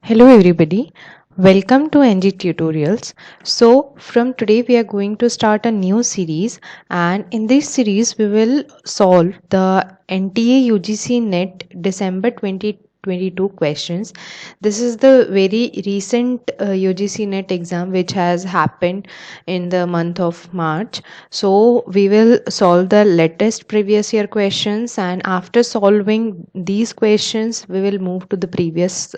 Hello everybody, welcome to NG Tutorials. So from today we are going to start a new series, and in this series we will solve the NTA UGC NET December 2022 questions. This is the very recent UGC NET exam which has happened in the month of March. So we will solve the latest previous year questions, and after solving these questions we will move to the previous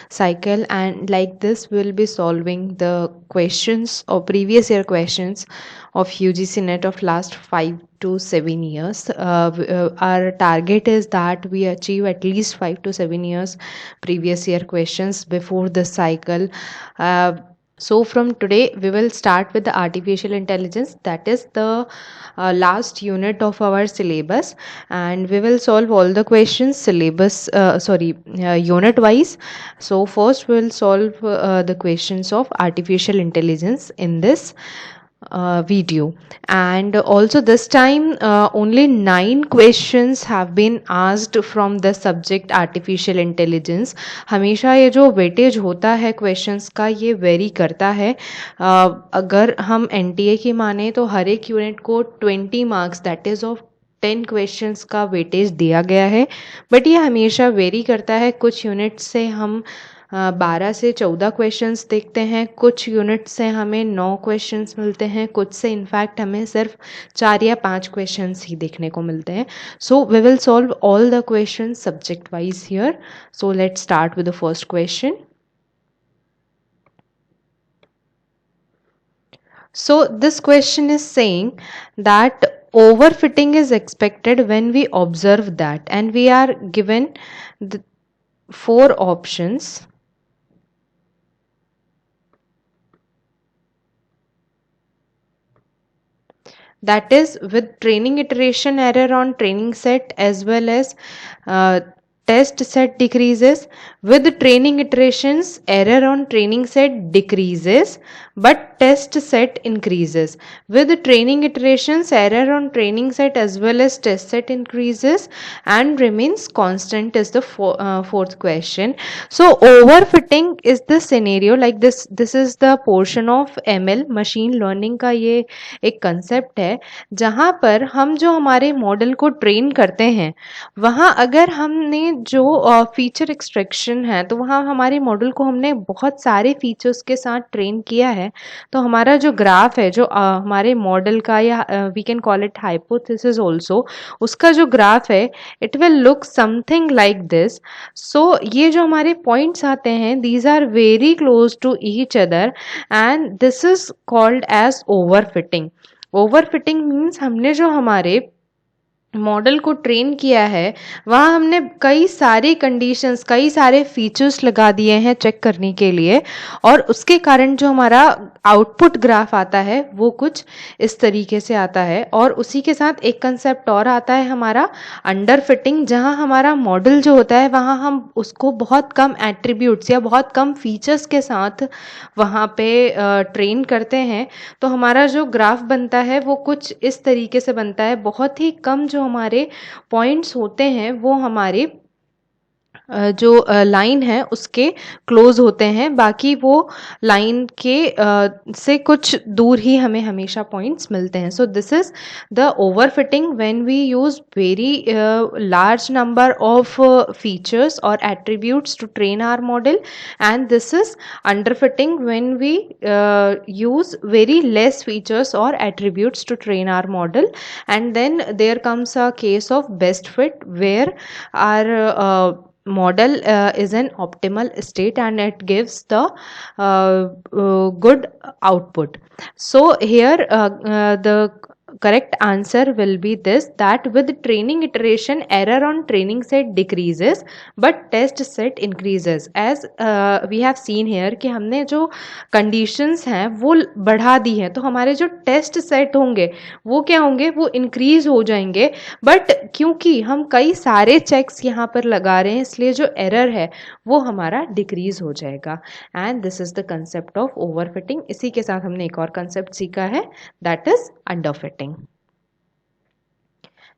cycle, and like this we will be solving the questions or previous year questions of UGC NET of last 5 to 7 years. Our target is that we achieve at least 5 to 7 years previous year questions before the cycle. So from today we will start with the artificial intelligence, that is the last unit of our syllabus, and we will solve all the questions syllabus unit wise. So first we'll solve the questions of artificial intelligence in this video, and also this time only 9 questions have been asked from the subject artificial intelligence. हमेशा ये जो weightage होता है questions का ये very करता है. अगर हम एनटीए की माने तो हर एक यूनिट को 20 marks that is of 10 questions का वेटेज दिया गया है, बट ये हमेशा वेरी करता है. कुछ यूनिट से हम 12 से 14 क्वेश्चंस देखते हैं, कुछ यूनिट से हमें 9 क्वेश्चंस मिलते हैं, कुछ से इनफैक्ट हमें सिर्फ 4 या 5 क्वेश्चंस ही देखने को मिलते हैं. So we will solve all the questions subject wise here. So let's start with the first question. So this question is saying that overfitting is expected when we observe that, and we are given the 4 options. That is with training iteration error on training set as well as test set decreases. With training iterations error on training set decreases but test set increases. With training iterations error on training set as well as test set increases and remains constant is the fourth question. So overfitting is the scenario like this is the portion of ML machine learning का ये एक concept है जहाँ पर हम जो हमारे model को ट्रेन करते हैं वहाँ अगर हमने जो फीचर एक्सट्रैक्शन है तो वहाँ हमारे मॉडल को हमने बहुत सारे फीचर्स के साथ ट्रेन किया है, तो हमारा जो ग्राफ है जो हमारे मॉडल का या we can call it hypothesis also, उसका जो ग्राफ है it will look something like this. So ये जो हमारे पॉइंट्स आते हैं these are very close to each other and this is called as overfitting. Overfitting means हमने जो हमारे मॉडल को ट्रेन किया है वहाँ हमने कई सारी कंडीशंस कई सारे फीचर्स लगा दिए हैं चेक करने के लिए, और उसके कारण जो हमारा आउटपुट ग्राफ आता है वो कुछ इस तरीके से आता है. और उसी के साथ एक कंसेप्ट और आता है हमारा अंडर फिटिंग, जहाँ हमारा मॉडल जो होता है वहाँ हम उसको बहुत कम एट्रीब्यूट्स या बहुत कम फीचर्स के साथ वहाँ पे ट्रेन करते हैं, तो हमारा जो ग्राफ बनता है वो कुछ इस तरीके से बनता है. बहुत ही कम जो हमारे पॉइंट्स होते हैं वो हमारे जो लाइन है उसके क्लोज होते हैं, बाकी वो लाइन के से कुछ दूर ही हमें हमेशा पॉइंट्स मिलते हैं. So this is the overfitting when we use very large number of features और attributes to train our model, and this is underfitting when we use very less features or attributes to train our model. And then there comes a case of best fit where our model is an optimal state and it gives the good output. So here the correct answer will be this, that with training iteration error on training set decreases but test set increases. as we have seen here कि हमने जो conditions हैं वो बढ़ा दी हैं, तो हमारे जो टेस्ट सेट होंगे वो क्या होंगे, वो इंक्रीज हो जाएंगे. बट क्योंकि हम कई सारे चेक्स यहाँ पर लगा रहे हैं इसलिए जो एरर है वो हमारा डिक्रीज हो जाएगा. And this is the concept of overfitting. इसी के साथ हमने एक और कंसेप्ट सीखा है that is underfitting.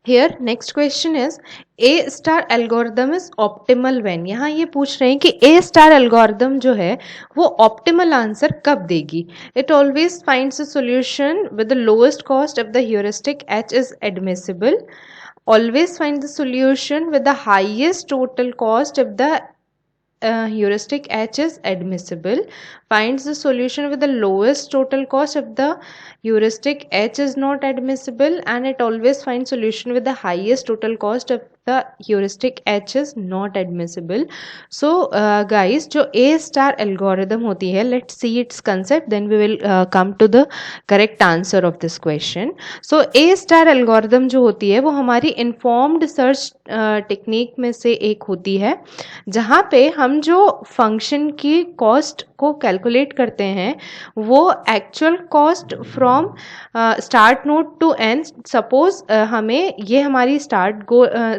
Here next question is A star algorithm is optimal when. यहाँ ये पूछ रहे हैं कि A star algorithm जो है वो optimal answer कब देगी. It always finds a solution with the lowest cost if the heuristic H is admissible. Always find the solution with the highest total cost if the heuristic H is admissible. Finds the solution with the lowest total cost if the heuristic H is not admissible, and it always finds solution with the highest total cost if the heuristic H is not admissible. So guys, जो A star algorithm होती है, let's see its concept, then we will come to the correct answer of this question. So A star algorithm जो होती है वो हमारी informed search technique में से एक होती है, जहाँ पे हम जो फंक्शन की कॉस्ट को कैलकुलेट करते हैं वो actual cost from start node to end. Suppose हमें ये हमारी स्टार्ट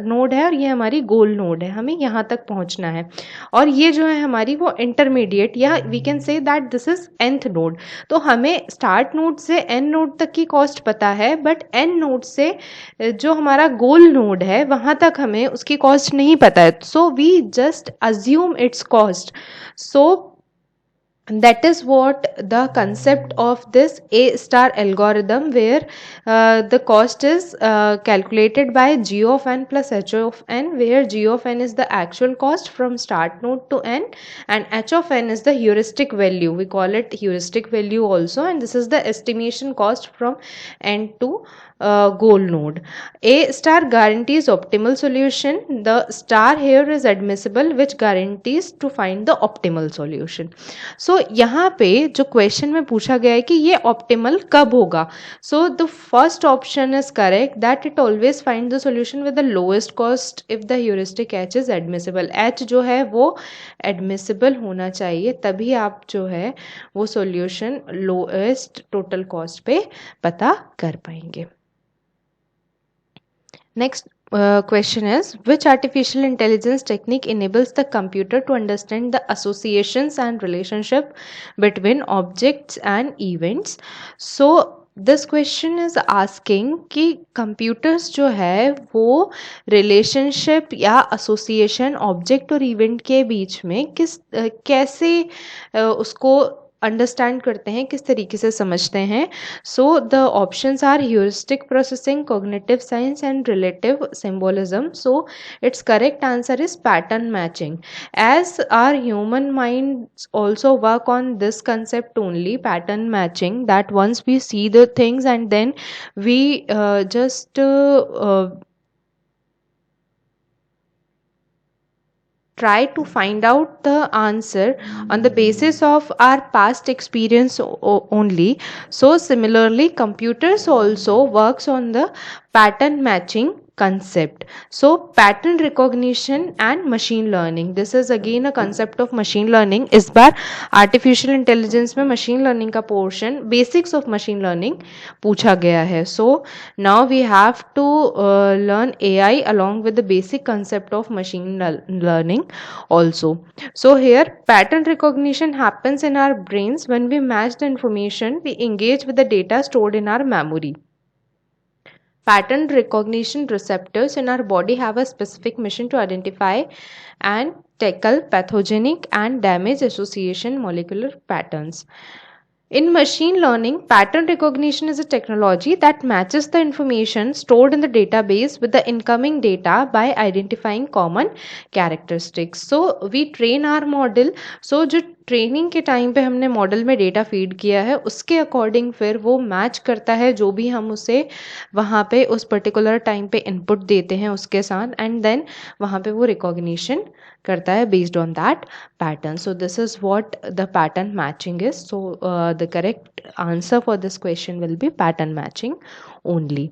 नोड है और ये हमारी गोल नोड है, हमें यहाँ तक पहुँचना है, और ये जो है हमारी वो इंटरमीडिएट, या we can say that this is nth node. तो हमें स्टार्ट नोड से n नोड तक की कॉस्ट पता है, बट n नोड से जो हमारा गोल नोड है वहाँ तक हमें उसकी कॉस्ट नहीं पता है. So we just assume it's cost. So that is what the concept of this A star algorithm, where the cost is calculated by g of n plus h of n, where g of n is the actual cost from start node to n and h of n is the heuristic value. We call it heuristic value also, and this is the estimation cost from n to goal node. A star guarantees optimal solution. The star here is admissible, which guarantees to find the optimal solution. सो यहाँ पे जो question में पूछा गया है कि ये optimal कब होगा, so the first option is correct, that it always find the solution with the lowest cost if the heuristic H is admissible. H जो है वो एडमिसिबल होना चाहिए, तभी आप जो है वो सॉल्यूशन लोएस्ट टोटल कॉस्ट पे पता कर पाएंगे. Next question is, which artificial intelligence technique enables the computer to understand the associations and relationship between objects and events? So this question is asking कि computers जो है वो relationship या association object और event के बीच में कैसे उसको अंडरस्टैंड करते हैं, किस तरीके से समझते हैं. So the options are heuristic processing, cognitive science and relative symbolism. So its correct answer is pattern matching. As our human minds also work on this concept only, pattern matching, that once we see the things and then we just try to find out the answer on the basis of our past experience only. So similarly computers also works on the pattern matching concept. So pattern recognition and machine learning, this is again a concept of machine learning. इस बार artificial intelligence में machine learning का portion, basics of machine learning पूछा गया है. So now we have to learn AI along with the basic concept of machine learning also. So here pattern recognition happens in our brains when we match the information we engage with the data stored in our memory. Pattern recognition receptors in our body have a specific mission to identify and tackle pathogenic and damage association molecular patterns. In machine learning, pattern recognition is a technology that matches the information stored in the database with the incoming data by identifying common characteristics. So we train our model. So जो training के time पे हमने model में data feed किया है उसके according फिर वो मैच करता है जो भी हम उसे वहाँ पे उस पर्टिकुलर टाइम पे इनपुट देते हैं उसके साथ, एंड देन वहाँ पे वो रिकॉग्निशन करता है based on that pattern. So this is what the pattern matching is. So the correct answer for this question will be pattern matching only.